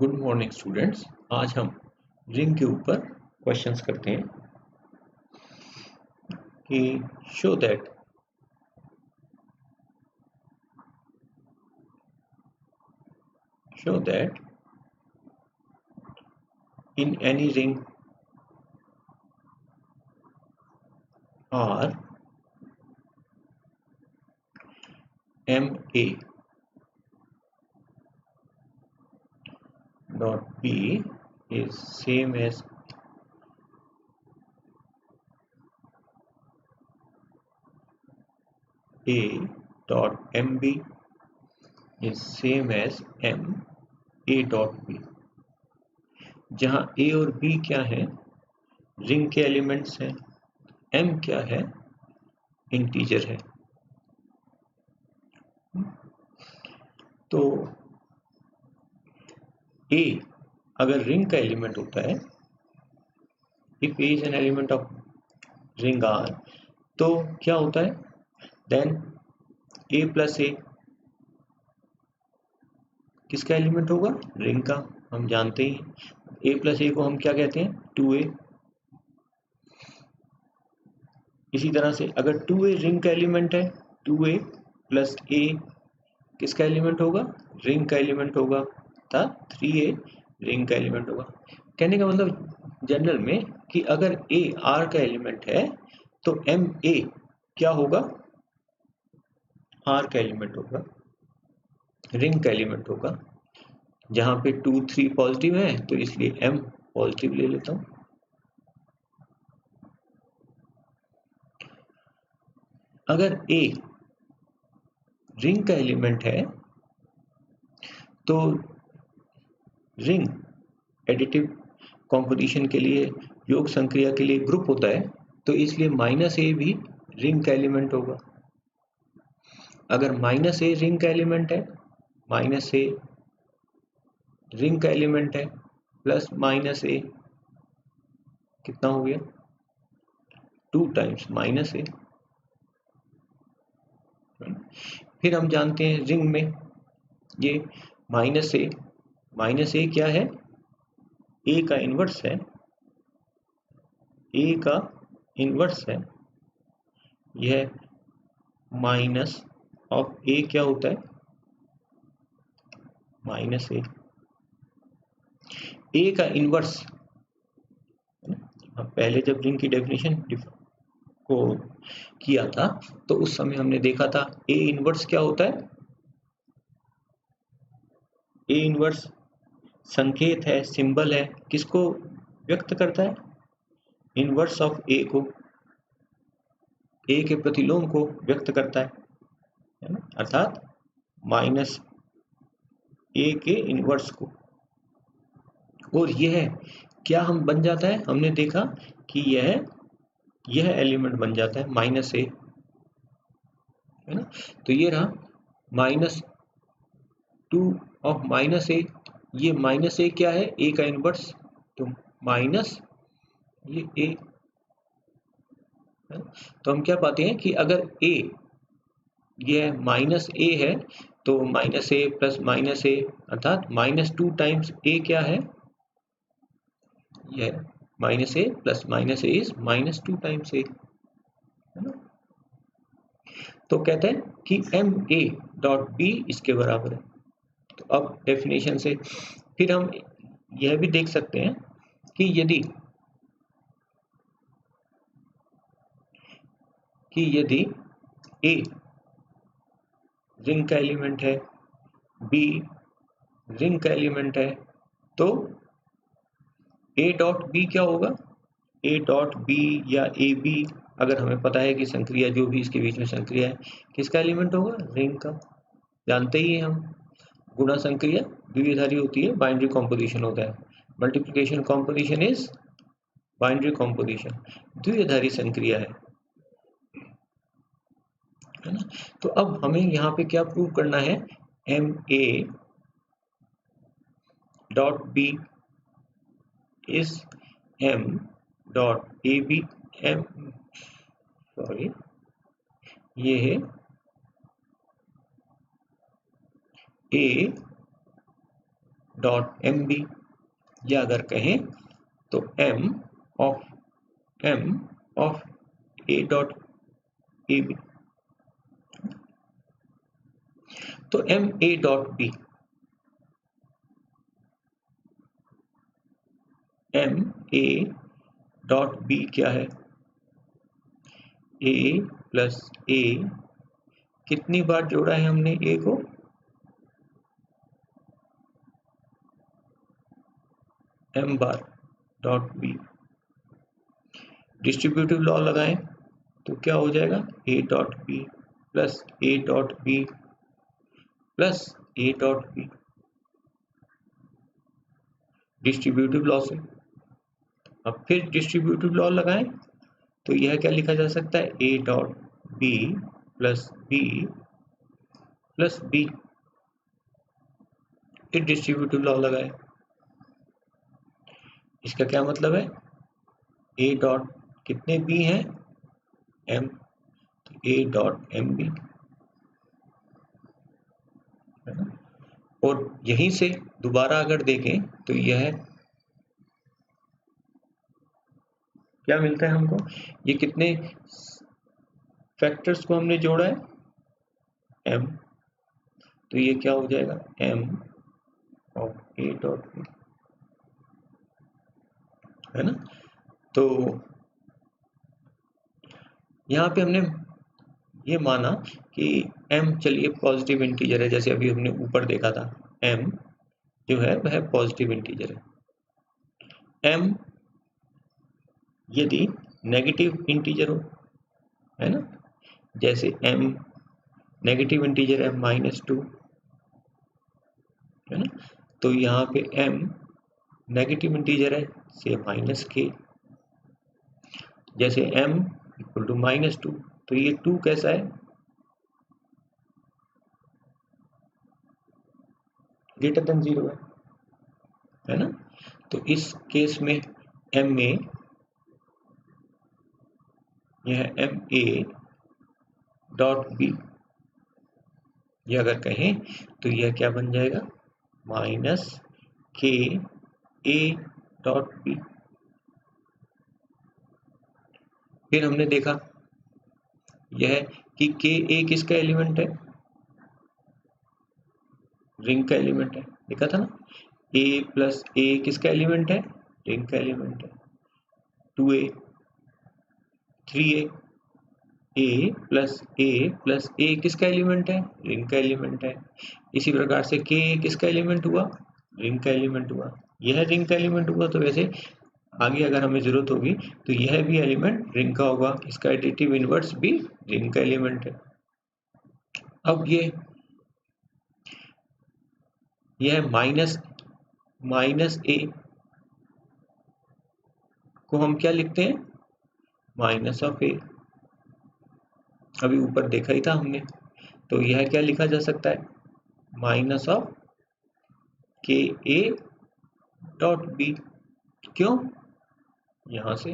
Good morning students. आज हम ring के ऊपर क्वेश्चंस करते हैं कि show that in any ring R M A dot b is same as a dot mb is same as m a dot b, जहां a और b क्या है, रिंग के एलिमेंट्स हैं, m क्या है, इंटीजर है। तो a अगर रिंग का एलिमेंट होता है, if a is an element of ring R, तो क्या होता है, देन a प्लस ए किसका एलिमेंट होगा, रिंग का। हम जानते ही a प्लस ए को हम क्या कहते हैं, 2a। इसी तरह से अगर 2a रिंग का एलिमेंट है, 2a प्लस a किसका एलिमेंट होगा, रिंग का एलिमेंट होगा, अर्थात 3a रिंग का एलिमेंट होगा। कहने का मतलब जनरल में कि अगर a R का एलिमेंट है तो m a क्या होगा, R का एलिमेंट होगा, रिंग का एलिमेंट होगा। जहां पे 2 3 पॉजिटिव है तो इसलिए m पॉजिटिव ले लेता हूं। अगर a रिंग का एलिमेंट है तो रिंग एडिटिव कॉम्पोजिशन के लिए, योग संक्रिया के लिए ग्रुप होता है, तो इसलिए माइनस ए भी रिंग का एलिमेंट होगा। अगर माइनस ए रिंग का एलिमेंट है, माइनस ए रिंग का एलिमेंट है, प्लस माइनस ए कितना हो गया, 2 टाइम्स माइनस ए। फिर हम जानते हैं रिंग में ये माइनस ए क्या है, ए का इन्वर्स है, ए का इन्वर्स है। यह माइनस ऑफ ए क्या होता है, माइनस ए का इन्वर्स। पहले जब रिंग की डेफिनेशन को किया था तो उस समय हमने देखा था ए इन्वर्स क्या होता है, ए इन्वर्स संकेत है, सिंबल है, किसको व्यक्त करता है, इन्वर्स ऑफ ए को, ए के प्रतिलोम को व्यक्त करता है ना, अर्थात माइनस ए के इन्वर्स को। और यह क्या हम बन जाता है, हमने देखा कि यह एलिमेंट बन जाता है माइनस ए, है ना। तो ये रहा -2 ऑफ माइनस ए, ये माइनस ए क्या है, ए का इन्वर्स, तो माइनस ये ए। तो हम क्या पाते हैं कि अगर ए यह माइनस ए है तो minus A plus minus A अर्थात -2 टाइम्स ए क्या है, यह minus A plus minus A is -2 times A, है ना। तो कहते हैं कि एम ए डॉट बी इसके बराबर है। तो अब डेफिनेशन से फिर हम यह भी देख सकते हैं कि यदि ए रिंग का एलिमेंट है, बी रिंग का एलिमेंट है, तो ए डॉट बी क्या होगा, ए डॉट बी या ए बी, अगर हमें पता है कि संक्रिया जो भी इसके बीच में संक्रिया है किसका एलिमेंट होगा, रिंग का। जानते ही हैं हम, गुणा संक्रिया द्विआधारी होती है, बाइनरी कॉम्पोजिशन होता है। Multiplication composition is binary composition, द्विआधारी संक्रिया है ना। तो अब हमें यहाँ पे क्या प्रूव करना है, M A dot B is M dot A B, M sorry ये है ए डॉट एम बी, या अगर कहें तो m of a dot A B. तो m a dot b, m a dot b क्या है? a प्लस a, कितनी बार जोड़ा है हमने a को? m बार डॉट b। डिस्ट्रीब्यूटिव लॉ लगाएं तो क्या हो जाएगा? a dot b plus a dot b plus a dot b, distributive law से। अब फिर डिस्ट्रीब्यूटिव लॉ लगाएं तो यह क्या लिखा जा सकता है? a dot b plus b plus b। फिर डिस्ट्रीब्यूटिव लॉ लगाएं, इसका क्या मतलब है? a डॉट कितने b हैं? m, तो a डॉट एम बी, है ना। और यहीं से दोबारा अगर देखें तो यह क्या मिलता है हमको? ये कितने फैक्टर्स को हमने जोड़ा है? m, तो ये क्या हो जाएगा? m of a dot b, है ना। तो यहाँ पे हमने ये माना कि m, चलिए पॉजिटिव इंटीजर है, जैसे अभी हमने ऊपर देखा था m जो है वह पॉजिटिव इंटीजर है। m यदि नेगेटिव इंटीजर हो, है ना, जैसे m नेगेटिव इंटीजर है -2, है ना, तो यहाँ पे m नेगेटिव इंटीजर है से -k, जैसे m इक्वल टू -2, तो ये 2 कैसा है? ग्रेटर देन 0 है ना। तो इस केस में m में यह m a डॉट b, ये अगर कहें तो यह क्या बन जाएगा? -k a dot b। फिर हमने देखा यह कि k a किसका एलिमेंट है? रिंग का एलिमेंट है, देखा था ना। a प्लस a किसका एलिमेंट है? रिंग का एलिमेंट है। 2a 3a, a plus a किसका एलिमेंट है? रिंग का एलिमेंट है। इसी प्रकार से k किसका एलिमेंट हुआ? रिंग का एलिमेंट हुआ। यह रिंग का एलिमेंट हुआ, तो वैसे आगे अगर हमें जरूरत होगी तो यह भी एलिमेंट रिंग का होगा, इसका एडिटिव इनवर्स भी रिंग का एलिमेंट है। अब यह माइनस a को हम क्या लिखते हैं? माइनस ऑफ a, अभी ऊपर देखा ही था हमने, तो यह क्या लिखा जा सकता है? माइनस ऑफ के ए डॉट बी। क्यों? यहां से।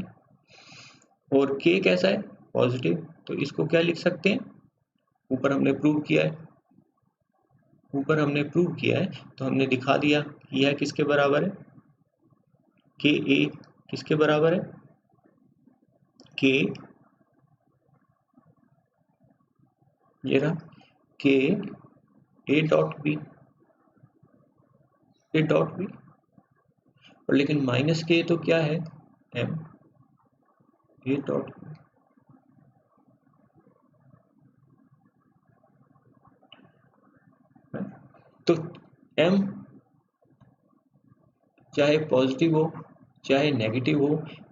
और k कैसा है? पॉजिटिव, तो इसको क्या लिख सकते हैं? ऊपर हमने प्रूव किया है, तो हमने दिखा दिया कि यह किसके बराबर है? के ए किसके बराबर है? के, ये रहा के ए डॉट बी, और लेकिन माइनस के तो क्या है? M A dot B. तो m चाहे पॉजिटिव हो चाहे नेगेटिव हो,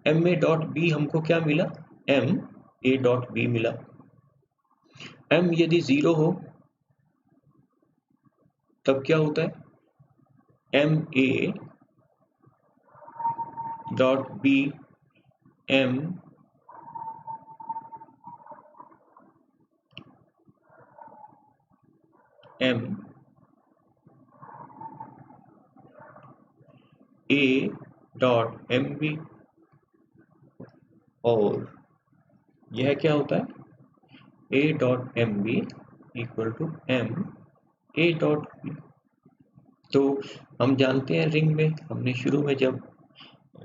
m ए डॉट बी हमको क्या मिला? m ए डॉट बी मिला। m यदि 0 हो तब क्या होता है? m A dot B m A dot M B, और यह क्या होता है? A dot M B equal to m A dot B. तो हम जानते हैं रिंग में हमने शुरू में जब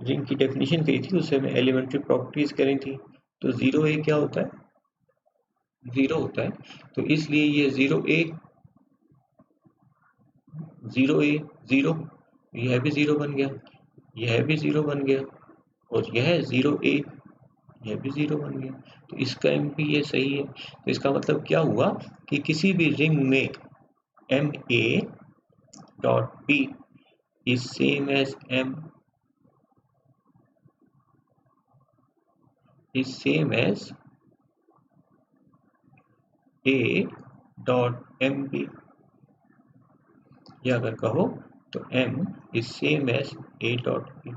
रिंग की डेफिनेशन करी थी उससे हमें एलिमेंट्री प्रॉपर्टीज करी थी, तो 0a क्या होता है, 0 होता है। तो इसलिए ये 0a 0a 0, यह भी 0 बन गया, यह भी 0 बन गया, और यह 0a यह भी 0 बन गया। तो इसका एम भी ये सही है। तो इसका मतलब क्या हुआ कि किसी भी रिंग में M A dot B is same as M is same as A dot M B, या अगर कहो तो M is same as A dot B,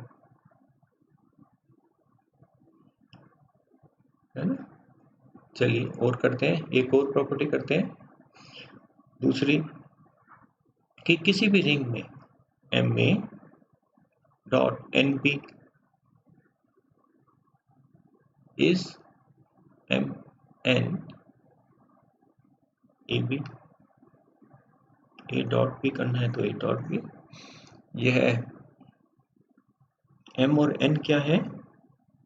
है ना। चलिए और करते हैं, एक और प्रॉपर्टी करते हैं दूसरी, कि किसी भी रिंग में M A dot N B is M N A B, A dot B करना है तो ए डॉट बी। यह एम और एन क्या है,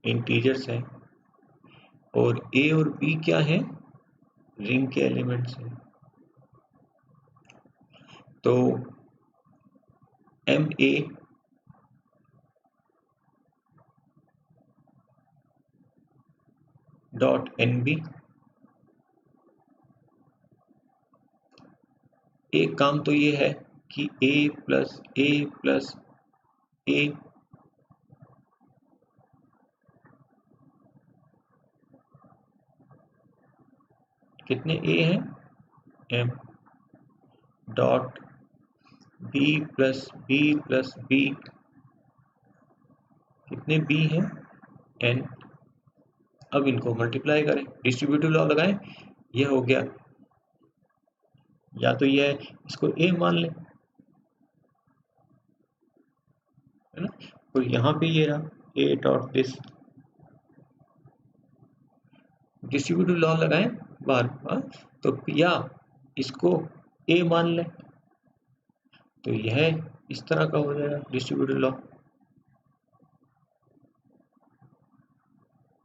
इंटीजर्स है, और ए और बी क्या है, रिंग के एलिमेंट्स हैं। तो M A dot N B, एक काम तो ये है कि ए प्लस ए कितने ए हैं, M dot B plus B कितने बी हैं, एन। अब इनको मल्टीप्लाई करें, डिस्ट्रीब्यूटिव लॉ लगाएं, यह हो गया, या तो यह इसको ए मान लें, है ना, तो यहाँ पे ये रहा ए डॉट दिस, डिस्ट्रीब्यूटिव लॉ लगाएं बार बार, तो या इसको ए मान लें, तो यह इस तरह का हो जाएगा डिस्ट्रीब्यूटिव लॉ,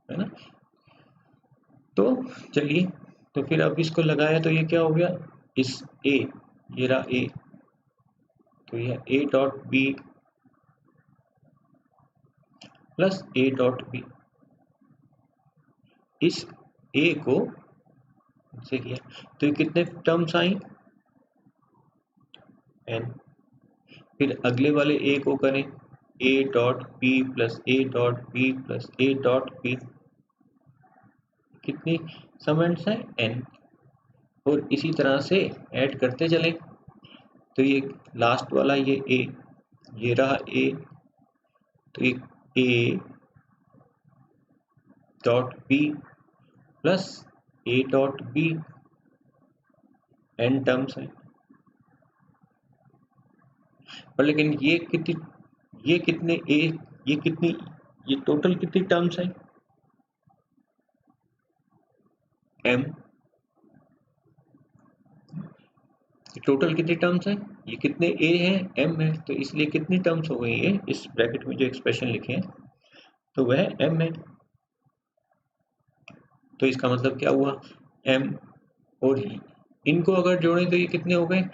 है ना। तो चलिए, तो फिर अब इसको लगाया तो ये क्या हो गया, इस ए, ये रहा ए, तो यह A dot B plus A dot B, इस ए को से किया तो ये कितने टर्म्स आई, एन। फिर अगले वाले ए को करें, A dot B plus A dot B plus A dot B, कितनी समेंट्स हैं, एन। और इसी तरह से ऐड करते चलें, तो ये लास्ट वाला ये रहा ए, तो A dot B plus A dot B, N terms है। पर लेकिन ये कितने ए, ये कितनी, ये टोटल कितनी टर्म्स है, एम, टोटल कितनी टर्म्स है, ये कितने ए है, एम है, तो इसलिए कितनी टर्म्स हो गई है इस ब्रैकेट में जो एक्सप्रेशन लिखे हैं, तो वह एम है। तो इसका मतलब क्या हुआ, एम और इनको अगर जोड़ें तो ये कितने हो गए,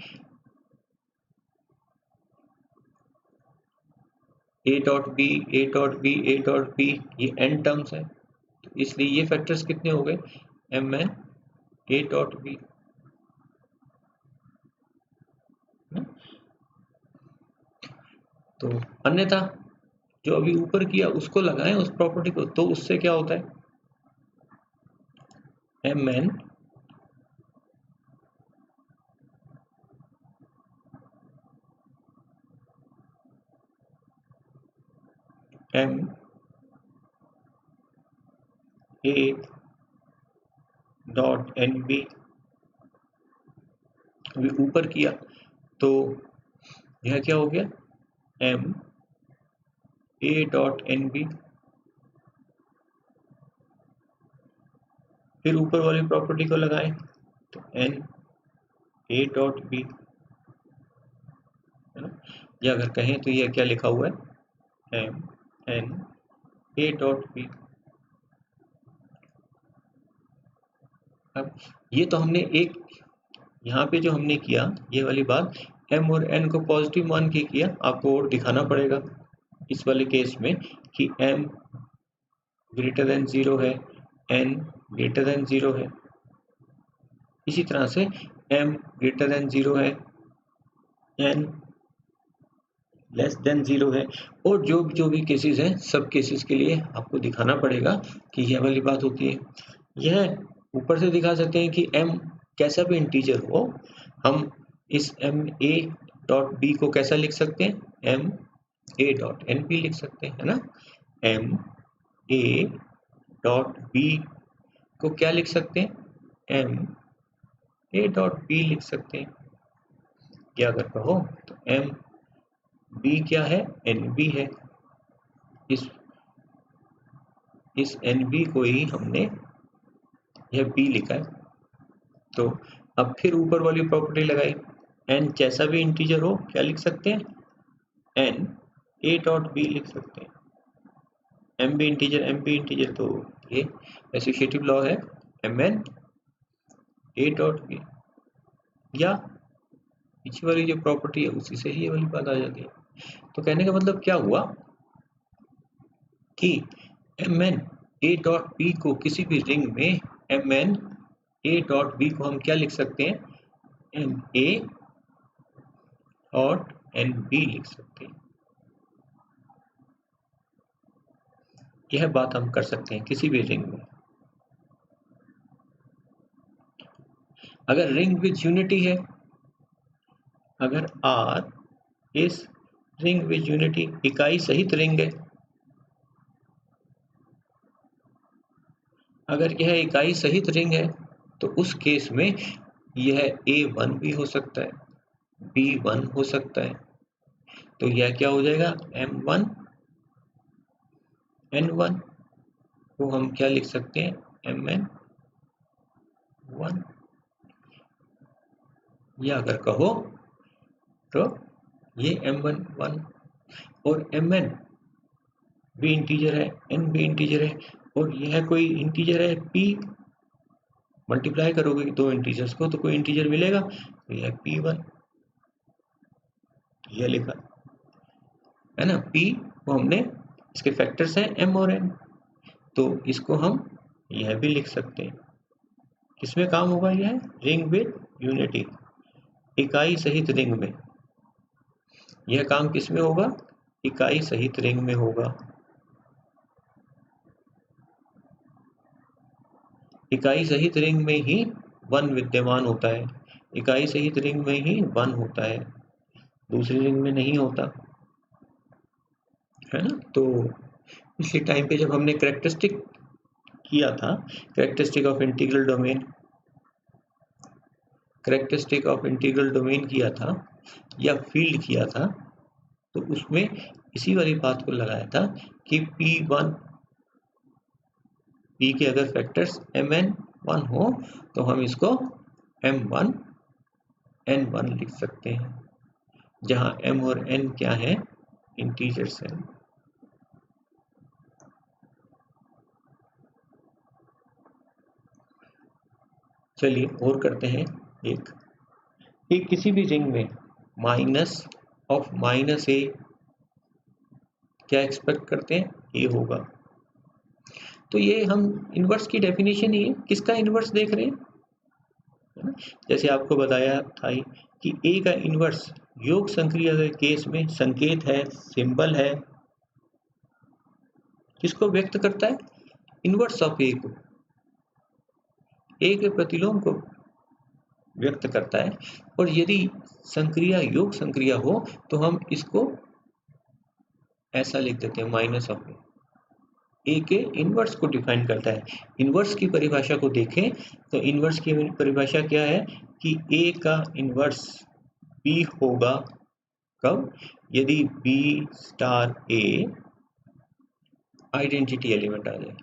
A dot B A dot B A dot B, ये एन टर्म्स है, तो इसलिए ये फैक्टर्स कितने हो गए, M N A dot B. तो अन्यथा जो अभी ऊपर किया उसको लगाएं उस प्रॉपर्टी को, तो उससे क्या होता है, M N M A dot N B, अभी ऊपर किया तो यह क्या हो गया, M A dot N B, फिर ऊपर वाली प्रॉपर्टी को लगाएं तो एन ए डॉट बी, है ना। या अगर कहें तो ये क्या लिखा हुआ है, M N A dot B. अब ये तो हमने एक यहाँ पे जो हमने किया ये वाली बात, m और n को पॉजिटिव मान के किया। आपको और दिखाना पड़ेगा इस वाले केस में कि m ग्रेटर देन 0 है, n ग्रेटर देन 0 है। इसी तरह से m ग्रेटर देन 0 है, n लेस देन 0 है। और जो भी केसेस हैं सब केसेस के लिए आपको दिखाना पड़ेगा कि यह वाली बात होती है। यह ऊपर से दिखा सकते हैं कि m कैसा भी इंटीजर हो, हम इस m a डॉट b को कैसा लिख सकते हैं, m a dot n b लिख सकते हैं, है ना। m a डॉट b को क्या लिख सकते हैं, m a डॉट b लिख सकते हैं। या अगर कहो तो m b क्या है, nb है। इस nb को ही हमने यह b लिखा है। तो अब फिर ऊपर वाली प्रॉपर्टी लगाई, n कैसा भी इंटीजर हो क्या लिख सकते हैं, n a डॉट b लिख सकते हैं। m भी इंटीजर m भी इंटीजर, तो ये एसोसिएटिव लॉ है mn a डॉट b। या पीछे वाली जो प्रॉपर्टी है उसी से ही ये वाली बात आ जाती है। तो कहने का मतलब क्या हुआ कि mn a डॉट b को किसी भी रिंग में mn a डॉट b को हम क्या लिख सकते हैं, m a और n b लिख सकते हैं। यह बात हम कर सकते हैं किसी भी रिंग में। अगर रिंग विद यूनिटी है, अगर R इस रिंग विद यूनिटी इकाई सहित रिंग है, अगर यह इकाई सहित रिंग है तो उस केस में यह A1 भी हो सकता है, B1 हो सकता है। तो यह क्या हो जाएगा, M1 N1 को हम क्या लिख सकते हैं, MN1। या अगर कहो तो ये M1 और Mn भी इंटीजर है, N भी इंटीजर है, और यह कोई इंटीजर है P। मल्टीप्लाई करोगे दो इंटीजर्स को तो कोई इंटीजर मिलेगा, तो यह P1 यह लिखा है ना। P को हमने, इसके फैक्टर्स हैं M और N, तो इसको हम यह भी लिख सकते हैं। किसमें काम होगा, यह रिंग विद यूनिटी, इकाई सहित रिंग में। यह काम किसमें होगा, इकाई सहित रिंग में होगा। इकाई सहित रिंग में ही 1 विद्यमान होता है, इकाई सहित रिंग में ही 1 होता है, दूसरी रिंग में नहीं होता, है ना। तो पिछले टाइम पे जब हमने कैरेक्टरिस्टिक किया था, characteristic of integral domain, characteristic of integral domain किया था या फील्ड किया था, तो उसमें इसी वाली बात को लगाया था कि P1 P के अगर फैक्टर्स Mn1 हो तो हम इसको M1 N1 लिख सकते हैं, जहां M और N क्या है, इंटीजर्स हैं। चलिए और करते हैं एक किसी भी रिंग में माइनस ऑफ माइनस ए क्या एक्सपेक्ट करते हैं, ए होगा। तो ये हम इनवर्स की डेफिनेशन ही है, किसका इनवर्स देख रहे हैं, है ना। जैसे आपको बताया था ही कि ए का इनवर्स योग संक्रिया के केस में संकेत है, सिंबल है, किसको व्यक्त करता है, इनवर्स ऑफ ए को, ए के प्रतिलोम को व्यक्त करता है। और यदि संक्रिया योग संक्रिया हो तो हम इसको ऐसा लिख देते हैं, माइनस ऑफ ए के इनवर्स को डिफाइन करता है। इनवर्स की परिभाषा को देखें तो इनवर्स की परिभाषा क्या है कि ए का इनवर्स बी होगा, कब, यदि बी स्टार ए आइडेंटिटी एलिमेंट आ जाए,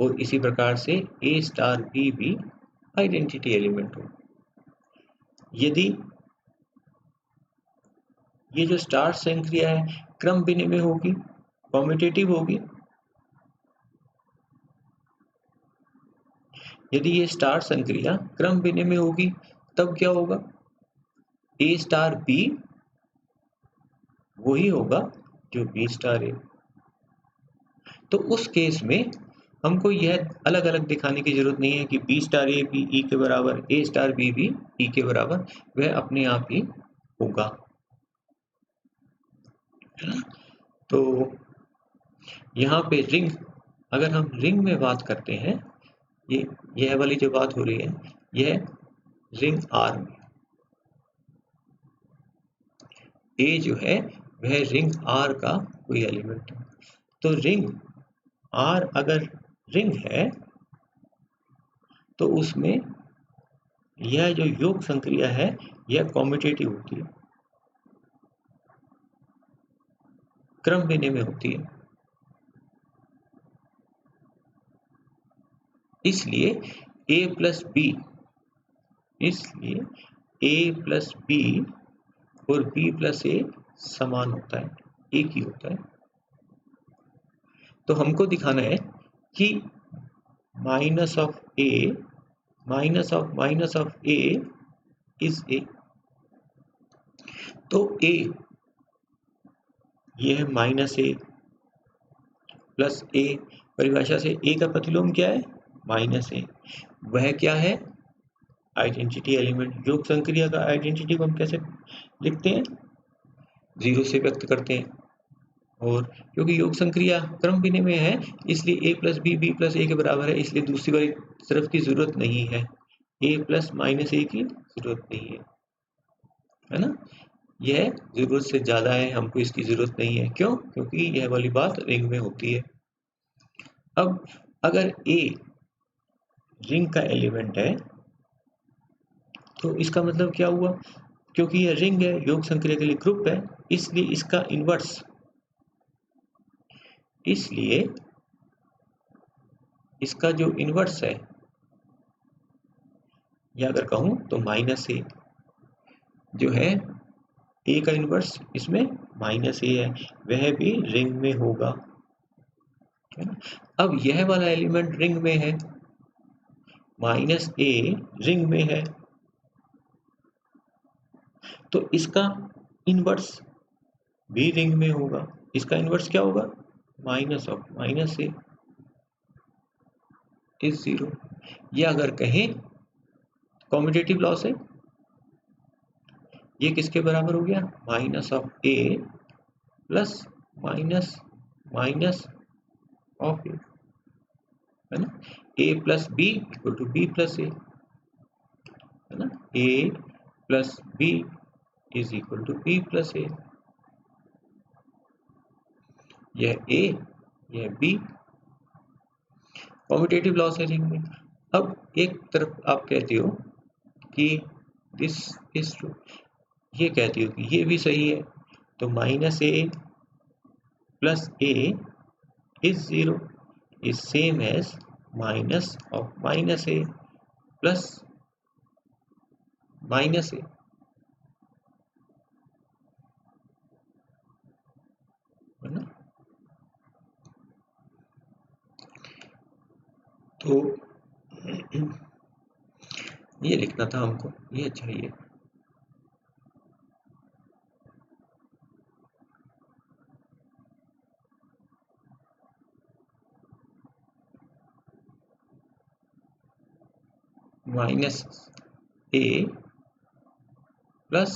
और इसी प्रकार से ए स्टार बी भी आइडेंटिटी एलिमेंट हो। यदि ये जो स्टार संक्रिया है क्रम विनिमय होगी, कॉम्यूटेटिव होगी। यदि ये स्टार संक्रिया क्रम विनिमय होगी तब क्या होगा, ए स्टार बी वही होगा जो बी स्टार ए। तो उस केस में हमको यह अलग अलग दिखाने की जरूरत नहीं है कि बी स्टार ए भी ई के बराबर, ए स्टार बी भी ई के बराबर, वह अपने आप ही होगा, है ना। तो यहाँ पे रिंग, अगर हम रिंग में बात करते हैं, यह वाली जो बात हो रही है यह रिंग आर में, ए जो है वह रिंग आर का कोई एलिमेंट है। तो रिंग आर अगर रिंग है तो उसमें यह जो योग संक्रिया है यह कॉम्यूटेटिव होती है, क्रम विनिमय होती है। इसलिए a प्लस बी, इसलिए a प्लस बी और b प्लस ए समान होता है, एक ही होता है। तो हमको दिखाना है कि minus of A minus of A is ए। तो a ये है माइनस ए प्लस ए, परिभाषा से a का प्रतिलोम क्या है, माइनस ए। वह क्या है, आइडेंटिटी एलिमेंट। योग संक्रिया का आइडेंटिटी को हम कैसे लिखते हैं, 0 से व्यक्त करते हैं। और क्योंकि योग संक्रिया क्रम विनिमय है इसलिए a प्लस बी प्लस ए के बराबर है, इसलिए दूसरी वाली तरफ की जरूरत नहीं है, a प्लस माइनस ए की जरूरत नहीं है ना। यह जरूरत से ज्यादा है, हमको इसकी जरूरत नहीं है। क्यों, क्योंकि यह वाली बात रिंग में होती है। अब अगर a रिंग का एलिमेंट है तो इसका मतलब क्या हुआ, क्योंकि यह रिंग है, योग संक्रिया के लिए ग्रुप है, इसलिए इसका इन्वर्स, इसलिए इसका जो इन्वर्स है, या अगर कहूं तो माइनस ए जो है, ए का इन्वर्स इसमें माइनस ए है, वह भी रिंग में होगा, है ना। अब यह वाला एलिमेंट रिंग में है, माइनस ए रिंग में है, तो इसका इन्वर्स भी रिंग में होगा। इसका इन्वर्स क्या होगा, minus of minus A is 0। या अगर कहें कॉम्यूटेटिव लॉ से, ये किसके बराबर हो गया, minus of A plus minus minus of A, है ना। A plus B equal to B plus A, है ना। A plus B is equal to B plus A, यह ए यह बी, कॉम्यूटेटिव लॉ से रिंग में। अब एक तरफ आप कहते हो कि दिस इज ट्रू, ये कहती हो कि ये भी सही है, तो minus A plus A is 0 is same as minus of minus A plus minus A, है ना। तो ये लिखना था हमको, ये चाहिए। Minus A plus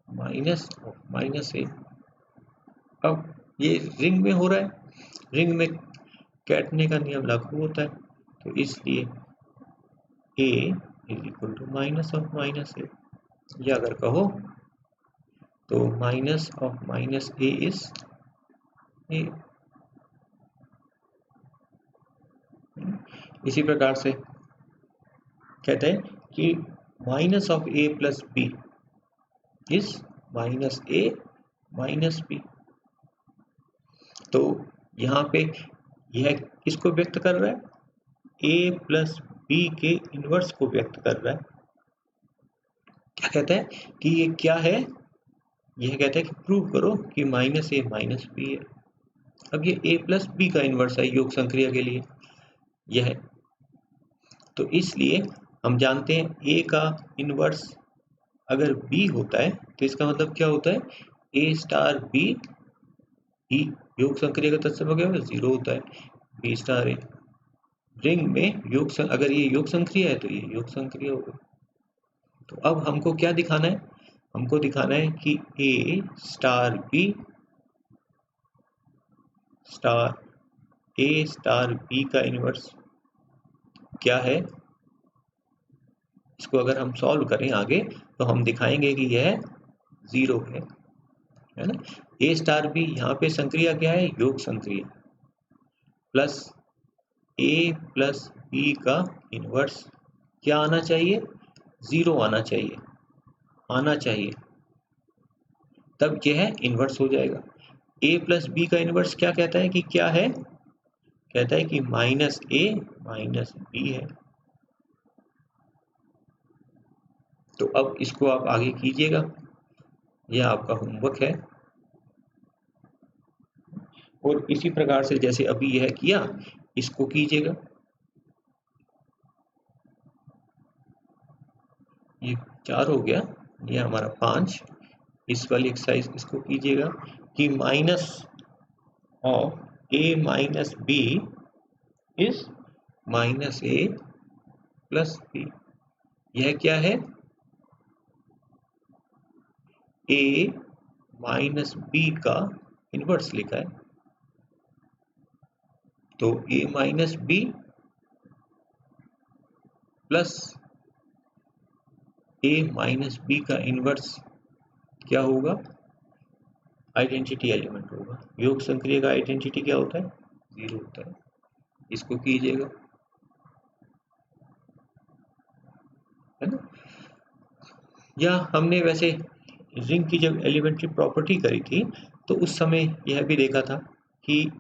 minus of minus A. अब ये रिंग में हो रहा है, रिंग में कैटने का नियम लागू होता है, तो इसलिए a is equal to minus of minus A, या अगर कहो तो minus of minus A is A. इसी प्रकार से कहते हैं कि minus of A plus B is minus A minus B. तो यहाँ पे यह किसको व्यक्त कर रहा है, ए प्लस बी के इनवर्स को व्यक्त कर रहा है। क्या कहता है कि ये क्या है, यह कहता है कि प्रूव करो कि माइनस ए माइनस बी है। अब ये ए प्लस बी का इन्वर्स है योग संक्रिया के लिए यह, तो इसलिए हम जानते हैं ए का इन्वर्स अगर बी होता है तो इसका मतलब क्या होता है, ए स्टार बी ही योग संक्रिया का तत्सम क्या होगा, 0 होता है। बी स्टार ए रिंग में अगर ये योग संक्रिया है तो ये योग संक्रिया होगा। तो अब हमको क्या दिखाना है, हमको दिखाना है कि ए स्टार बी स्टार बी का इन्वर्स क्या है। इसको अगर हम सॉल्व करें आगे तो हम दिखाएंगे कि यह 0 है ना। ए स्टार बी यहाँ पे संक्रिया क्या है, योग संक्रिया, प्लस ए प्लस बी का इन्वर्स क्या आना चाहिए, 0 आना चाहिए, तब यह इन्वर्स हो जाएगा। ए प्लस बी का इन्वर्स क्या कहता है कि क्या है, कहता है कि माइनस ए माइनस बी है। तो अब इसको आप आगे कीजिएगा, यह आपका होमवर्क है। और इसी प्रकार से जैसे अभी यह किया इसको कीजिएगा। ये 4 हो गया, ये हमारा 5। इस वाली एक्सरसाइज इसको कीजिएगा कि minus of A minus B is minus A plus B. यह क्या है, ए माइनस बी का इन्वर्स लिखा है। तो A minus B plus A minus B का इन्वर्स क्या होगा, आइडेंटिटी एलिमेंट होगा। योग संक्रिया का आइडेंटिटी क्या होता है, 0 होता है। इसको कीजिएगा, है ना। या हमने वैसे रिंग की जब एलिमेंट्री प्रॉपर्टी करी थी तो उस समय यह भी देखा था कि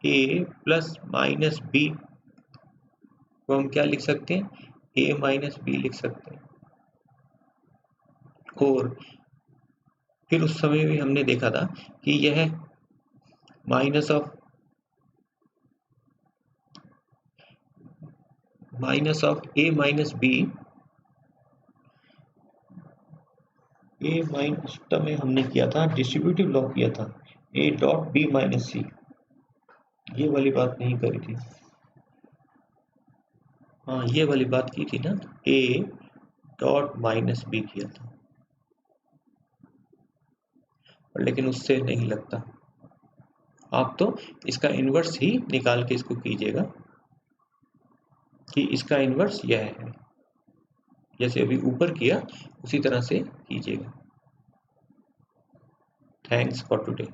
ए प्लस माइनस बी को हम क्या लिख सकते हैं, ए माइनस बी लिख सकते हैं। और फिर उस समय भी हमने देखा था कि यह minus of A minus B, A minus में हमने किया था डिस्ट्रीब्यूटिव लॉ किया था, A dot B minus C, ये वाली बात नहीं करी थी। हाँ ये वाली बात की थी ना, ए डॉट माइनस बी किया था, लेकिन उससे नहीं लगता। आप तो इसका इन्वर्स ही निकाल के इसको कीजिएगा कि इसका इन्वर्स यह है, जैसे अभी ऊपर किया उसी तरह से कीजिएगा। Thanks for today.